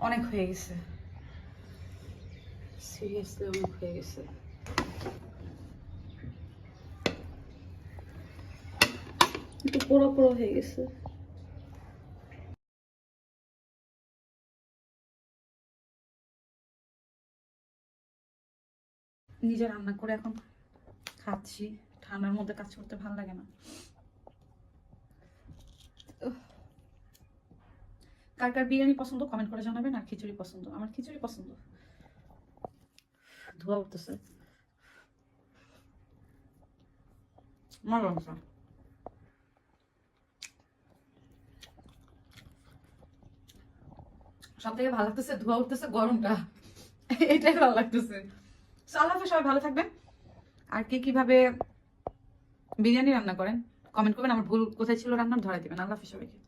অনেক হয়ে গেছে, সিরিয়াসলি অনেক হয়ে গেছে। একটু পোড়া পোড়া হয়ে গেছে। নিজে রান্না করে এখন খাচ্ছি, ঠান্ডার মধ্যে কাজ করতে ভালো লাগে না। কার কার বিরিয়ানি পছন্দ কমেন্ট করে জানাবেন, আর খিচুড়ি পছন্দ? আমার খিচুড়ি পছন্দ। ধোয়া উঠতেছে, মজা। সব থেকে ভালো লাগতেছে ধোয়া উঠতেছে গরমটা, এটাই ভালো লাগতেছে। আল্লাহ হাফেজ, সবাই ভালো থাকবেন। আর কে কিভাবে বিরিয়ানি রান্না করেন কমেন্ট করবেন, আমার ভুল কোথায় ছিল রান্নার ধরাই দিবেন। আল্লাহ হাফেজ সবাইকে।